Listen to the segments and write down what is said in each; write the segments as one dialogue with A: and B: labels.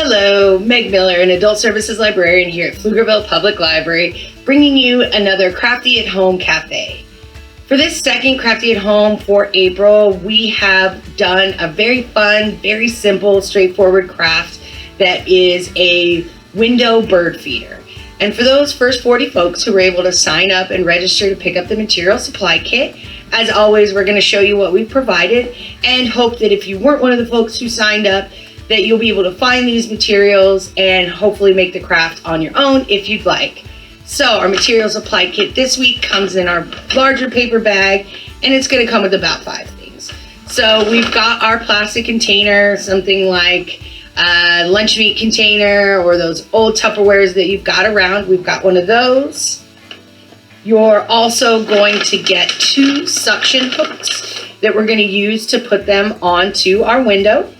A: Hello, Meg Miller, an Adult Services Librarian here at Pflugerville Public Library, bringing you another Crafty at Home Cafe. For this second Crafty at Home for April, we have done a very fun, very simple, straightforward craft that is a window bird feeder. And for those first 40 folks who were able to sign up and register to pick up the material supply kit, as always, we're going to show you what we've provided and hope that if you weren't one of the folks who signed up, that you'll be able to find these materials and hopefully make the craft on your own if you'd like. So our material supply kit this week comes in our larger paper bag, and it's going to come with about 5 things. So we've got our plastic container, something like a lunch meat container or those old Tupperwares that you've got around. We've got one of those. You're also going to get 2 suction hooks that we're going to use to put them onto our window.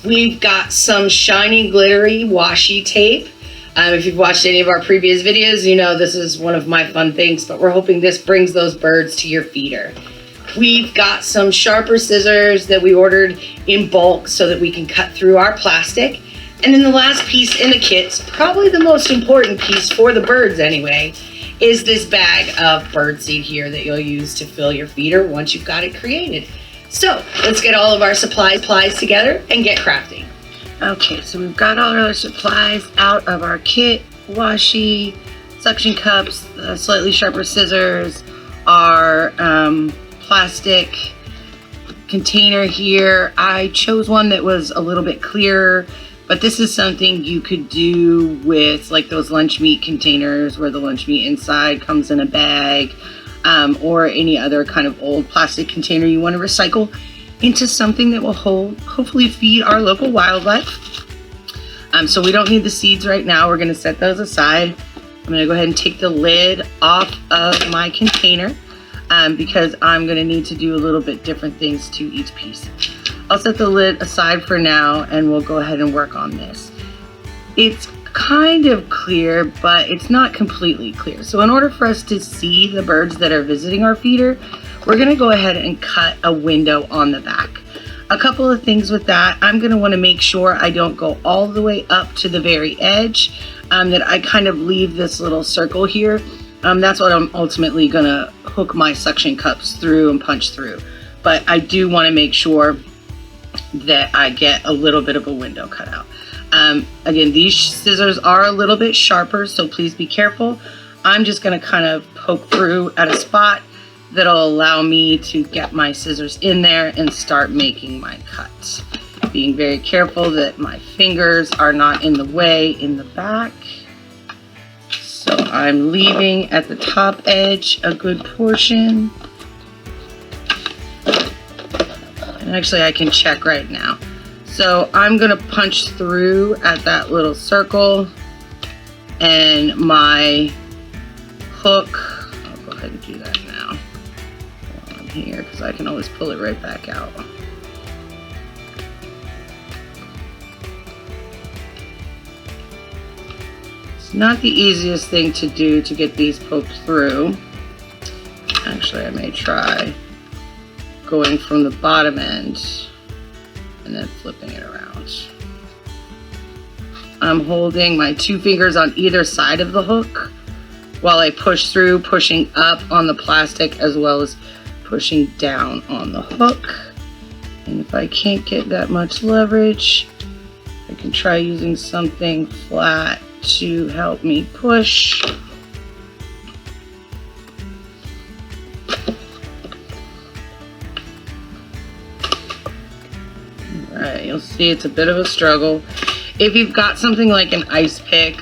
A: We've got some shiny, glittery washi tape. If you've watched any of our previous videos, you know this is one of my fun things, but we're hoping this brings those birds to your feeder. We've got some sharper scissors that we ordered in bulk so that we can cut through our plastic. And then the last piece in the kit, probably the most important piece for the birds anyway, is this bag of birdseed here that you'll use to fill your feeder once you've got it created. So let's get all of our supplies together and get crafting. Okay, so we've got all our supplies out of our kit: washi, suction cups, slightly sharper scissors, our plastic container here. I chose one that was a little bit clearer, but this is something you could do with like those lunch meat containers where the lunch meat inside comes in a bag, or any other kind of old plastic container you want to recycle into something that will hopefully feed our local wildlife. So we don't need the seeds right now. We're going to set those aside. I'm going to go ahead and take the lid off of my container because I'm going to need to do a little bit different things to each piece. I'll set the lid aside for now and we'll go ahead and work on this. It's kind of clear, but it's not completely clear. So in order for us to see the birds that are visiting our feeder, we're going to go ahead and cut a window on the back. A couple of things with that: I'm going to want to make sure I don't go all the way up to the very edge, that I kind of leave this little circle here. That's what I'm ultimately going to hook my suction cups through and punch through. But I do want to make sure that I get a little bit of a window cut out. Again, these scissors are a little bit sharper, so please be careful. I'm just going to kind of poke through at a spot that'll allow me to get my scissors in there and start making my cuts. Being very careful that my fingers are not in the way in the back. So I'm leaving at the top edge a good portion. And actually I can check right now. So I'm going to punch through at that little circle, and my hook, I'll go ahead and do that now while I'm here because I can always pull it right back out. It's not the easiest thing to do to get these poked through. Actually, I may try going from the bottom end and then flipping it around. I'm holding my 2 fingers on either side of the hook while I push through, pushing up on the plastic as well as pushing down on the hook. And if I can't get that much leverage, I can try using something flat to help me push. Alright, you'll see it's a bit of a struggle. If you've got something like an ice pick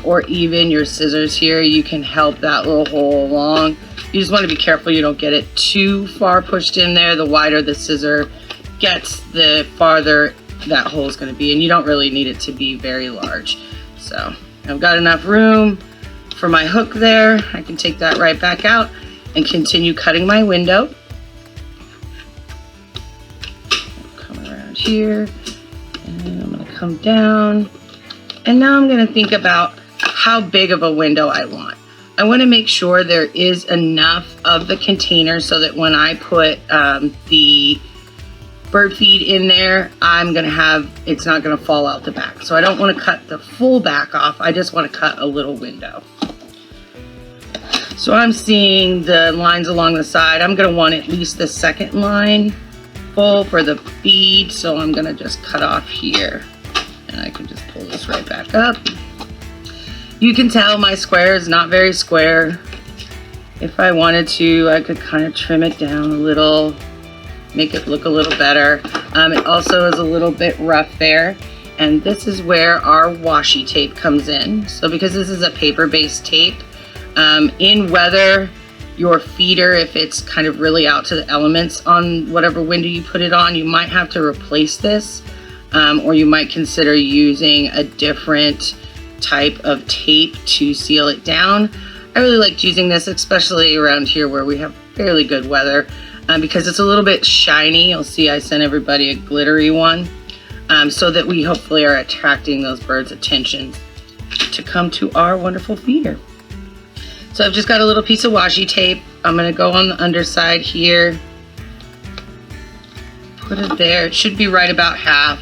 A: or even your scissors here, you can help that little hole along. You just want to be careful you don't get it too far pushed in there. The wider the scissor gets, the farther that hole is going to be, and you don't really need it to be very large. So I've got enough room for my hook there. I can take that right back out and continue cutting my window. Here, and I'm going to come down, and now I'm going to think about how big of a window I want. I want to make sure there is enough of the container so that when I put the bird feed in there, it's not gonna fall out the back. So I don't wanna cut the full back off, I just wanna cut a little window. So I'm seeing the lines along the side. I'm gonna want at least the second line full for the feed, so I'm gonna just cut off here. And I can just pull this right back up. You can tell my square is not very square. If I wanted to, I could kind of trim it down a little, make it look a little better. It also is a little bit rough there. And this is where our washi tape comes in. So because this is a paper-based tape, in weather, your feeder, if it's kind of really out to the elements on whatever window you put it on, you might have to replace this, or you might consider using a different type of tape to seal it down. I really liked using this, especially around here where we have fairly good weather, because it's a little bit shiny. You'll see I sent everybody a glittery one, so that we hopefully are attracting those birds' attention to come to our wonderful feeder. So I've just got a little piece of washi tape. I'm gonna go on the underside here, put it there. It should be right about half.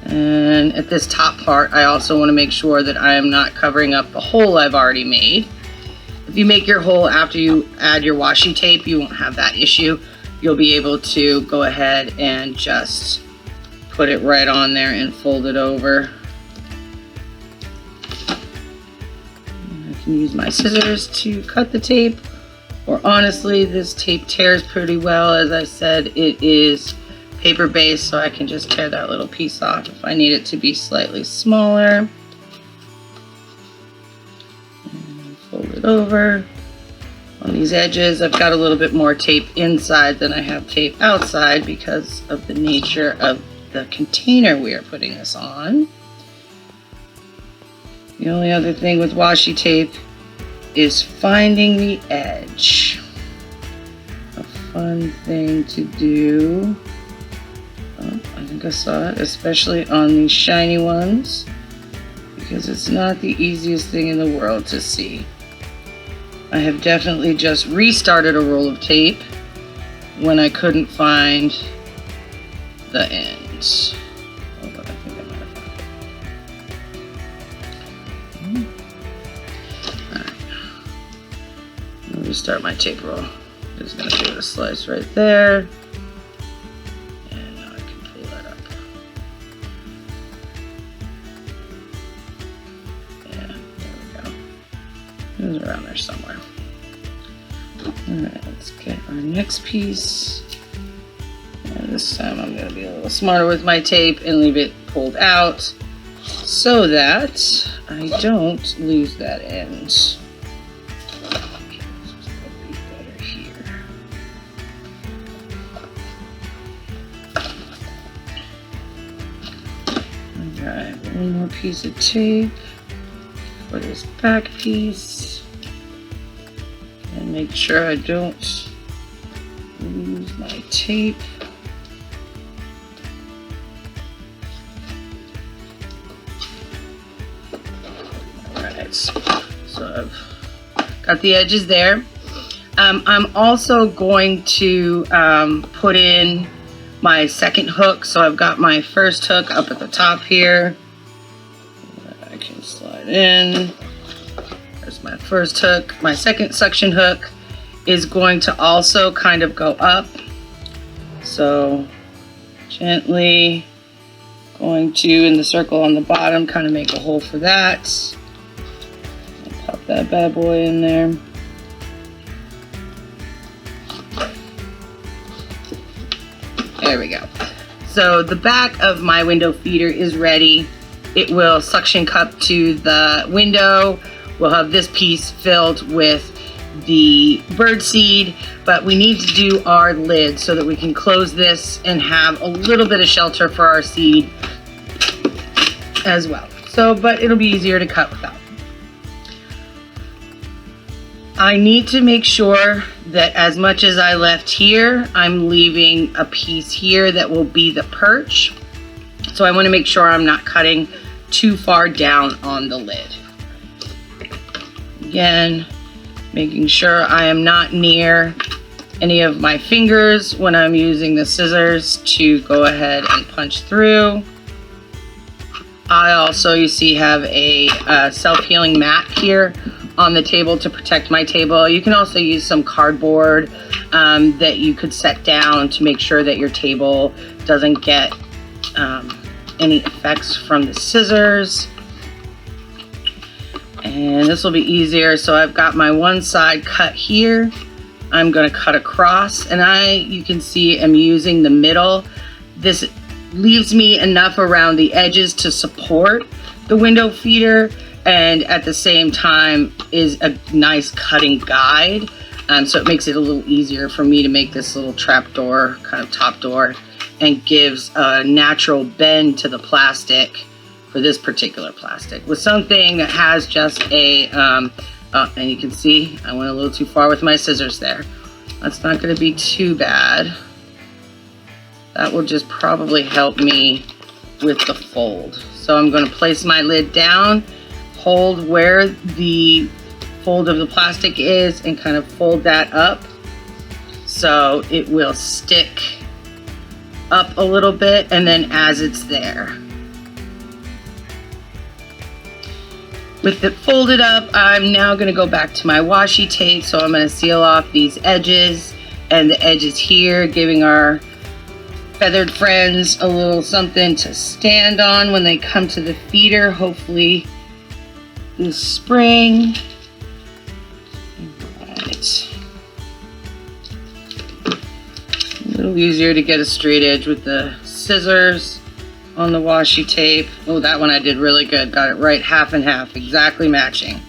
A: And at this top part, I also wanna make sure that I am not covering up the hole I've already made. If you make your hole after you add your washi tape, you won't have that issue. You'll be able to go ahead and just put it right on there and fold it over. Use my scissors to cut the tape, or honestly this tape tears pretty well. As I said, it is paper based, so I can just tear that little piece off if I need it to be slightly smaller. And fold it over. On these edges I've got a little bit more tape inside than I have tape outside because of the nature of the container we are putting this on. The only other thing with washi tape is finding the edge. A fun thing to do. Oh, I think I saw it, especially on these shiny ones, because it's not the easiest thing in the world to see. I have definitely just restarted a roll of tape when I couldn't find the ends. Restart my tape roll. Just gonna give it a slice right there. And now I can pull that up. Yeah, there we go. It was around there somewhere. Alright, let's get our next piece. And this time I'm gonna be a little smarter with my tape and leave it pulled out so that I don't lose that end. One more piece of tape for this back piece, and make sure I don't lose my tape. Alright, so I've got the edges there. I'm also going to put in my second hook. So I've got my first hook up at the top here. I can slide in. There's my first hook. My second suction hook is going to also kind of go up. So gently going to, in the circle on the bottom, kind of make a hole for that. I'll pop that bad boy in there. There we go. So the back of my window feeder is ready. It will suction cup to the window. We'll have this piece filled with the bird seed, but we need to do our lid so that we can close this and have a little bit of shelter for our seed as well. So, but it'll be easier to cut without. I need to make sure that as much as I left here, I'm leaving a piece here that will be the perch. So I want to make sure I'm not cutting too far down on the lid. Again, making sure I am not near any of my fingers when I'm using the scissors to go ahead and punch through. I also, you see, have a self-healing mat here on the table to protect my table. You can also use some cardboard that you could set down to make sure that your table doesn't get any effects from the scissors. And this will be easier. So I've got my one side cut here. I'm going to cut across, and you can see I'm using the middle. This leaves me enough around the edges to support the window feeder, and at the same time is a nice cutting guide. So it makes it a little easier for me to make this little trap door, kind of top door, and gives a natural bend to the plastic for this particular plastic. With something that has just a, and you can see I went a little too far with my scissors there. That's not going to be too bad. That will just probably help me with the fold. So I'm going to place my lid down, hold where the fold of the plastic is, and kind of fold that up so it will stick up a little bit, and then as it's there. With it folded up, I'm now going to go back to my washi tape. So I'm going to seal off these edges and the edges here, giving our feathered friends a little something to stand on when they come to the feeder, hopefully this spring. Right. A little easier to get a straight edge with the scissors on the washi tape. Oh, that one I did really good. Got it right half and half, exactly matching.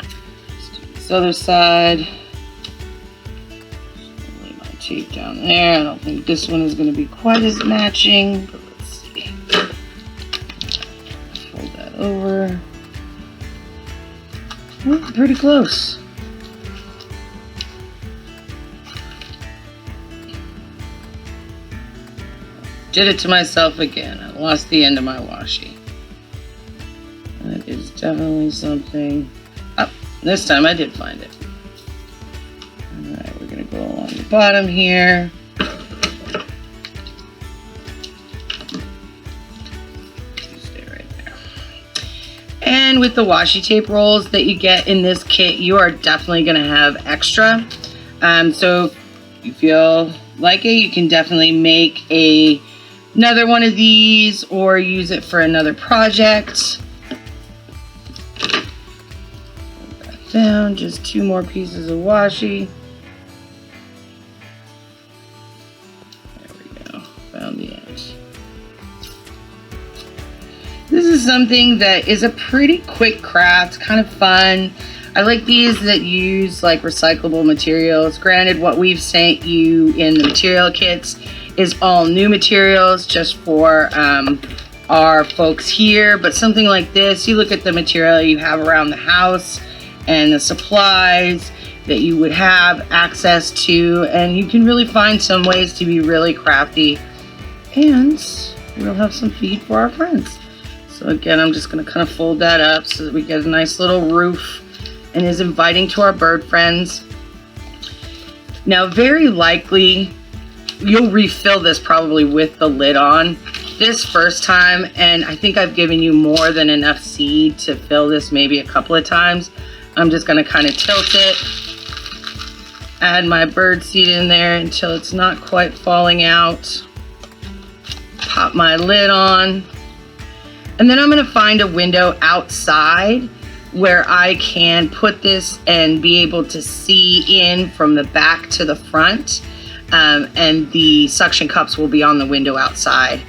A: Let's do this other side. Lay my tape down there. I don't think this one is going to be quite as matching, but let's see. Fold that over. Oh, pretty close. Did it to myself again. I lost the end of my washi. That is definitely something. Oh, this time I did find it. Alright, we're going to go along the bottom here. Stay right there. And with the washi tape rolls that you get in this kit, you are definitely going to have extra. So if you feel like it, you can definitely make another one of these or use it for another project. Put that down, just 2 more pieces of washi. There we go, found the end. This is something that is a pretty quick craft, kind of fun. I like these that use like recyclable materials. Granted, what we've sent you in the material kits is all new materials just for our folks here, but something like this, you look at the material you have around the house and the supplies that you would have access to, and you can really find some ways to be really crafty, and we'll have some feed for our friends. So again, I'm just going to kind of fold that up so that we get a nice little roof and is inviting to our bird friends. Now, very likely you'll refill this probably with the lid on this first time, and I think I've given you more than enough seed to fill this maybe a couple of times. I'm just going to kind of tilt it, add my bird seed in there until it's not quite falling out, pop my lid on, and then I'm going to find a window outside where I can put this and be able to see in from the back to the front. And the suction cups will be on the window outside.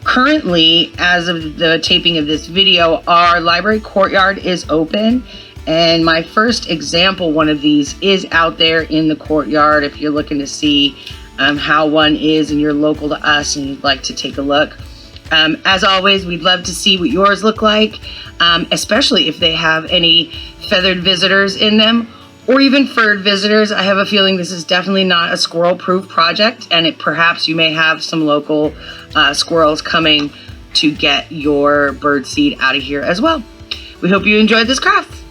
A: Currently, as of the taping of this video, our library courtyard is open, and my first example one of these is out there in the courtyard. If you're looking to see how one is and you're local to us and you'd like to take a look. As always, we'd love to see what yours look like, especially if they have any feathered visitors in them, or even furred visitors. I have a feeling this is definitely not a squirrel-proof project, and perhaps you may have some local squirrels coming to get your bird seed out of here as well. We hope you enjoyed this craft.